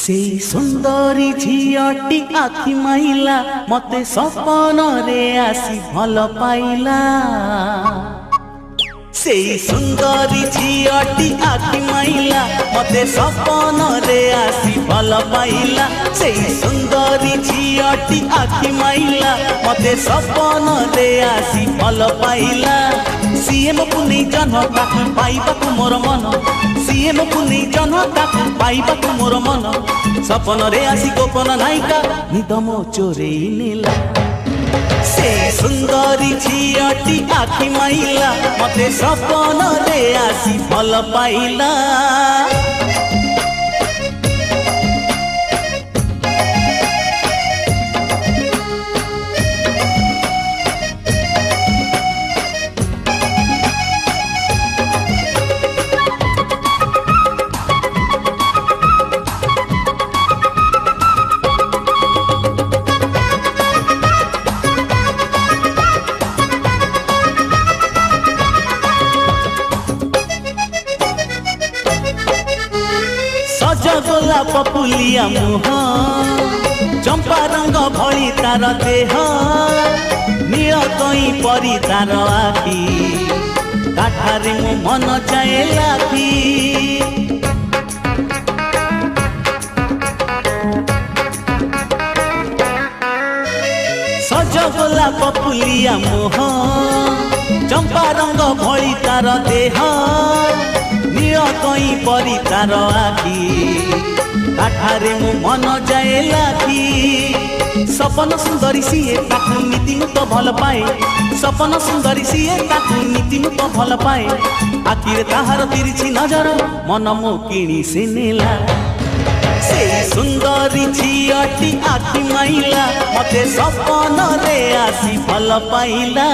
से सुंदरी झीटी आखि माइला मते सपन रे आसी भल पाइला। से सुंदरी झीटी आखि माइला मते सपन रे आसी भल पाइला। से सुंदरी झीटी आखि माइला मते सपन रे आसी भल पाइला। सीएम पुनी जनता पाइबाकु मोर मन, सीएम पुनी जनता पाइबाकु मोर मन। सपन रे आसी गोपन नायिका निदमो चोरेई नेला। से सुंदरी झीटी आखि माइला मते सपन रे आसी भल पाइला। गोलाप पुलिया मुह चंपा रंग भली तार देह, नील कई परी तार आखि काठारे मो मन चाहे लाखी। सज गोलाप पुलिया मुह चंपा रंग भली तार देह, नील कई परी तार आखि काठारे मो मन जाए लाखी। सपन सुंदरी सीए ताकू नीति मु तो भल पाए, सपन सुंदरी सीए ताकू नीति मु तो भल पाए। आखिरे ताहार तिरछी नजर मन मो किणी से नेला। से सुंदरी झीटी आखि माइला मते सपन रे आसी भल पाइला।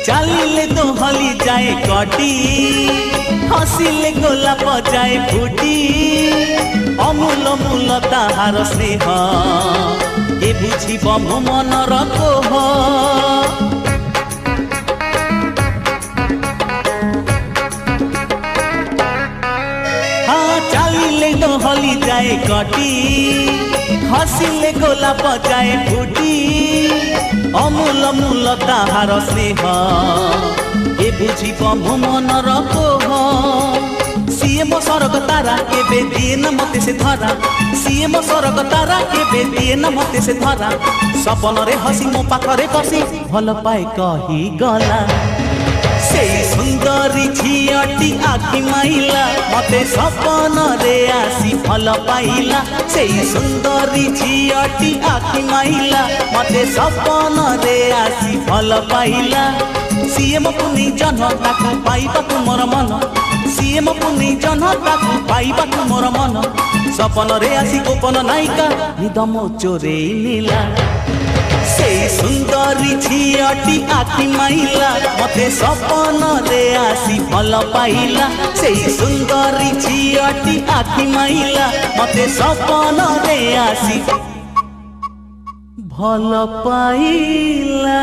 चलिले तो हली जाए कटी, हसिले गोलाप जाए फुटी। अमूल मूल ताहार स्नेह ए बुझिब मो मनर कोह। हाँ चलिले तो हली जाए कटी, हसिले गोलाप जाए फुटी। अमूल मूल ताहार स्नेह ए बुझिब मो मनर कोह। सीएम सरग तारा केबे दिए न मते से धरा, सीएम सरग तारा केबे दिए न मते से धरा। सपन रे हसी मो पाखरे बसी भल पाए कही गला। से सुंदरी झीटी आखि माइला मते सपन रे आसी भल पाइला। से सुंदरी झीटी आखि माइला मते सपन रे आसी भल पाइला। सीएम पुनी जनता को पाइबाकु मोर मन, सीएम पुनी जनता को पाइबाकु मोर मन। सपन रे आसी गोपन नायिका निदमो चोरेई नेला। से सुंदरी झीटी आखि माइला मते सपन रे आसी भल पाइला। से सुंदरी झीटी आखि माइला मते सपन रे आसी भल पाइला।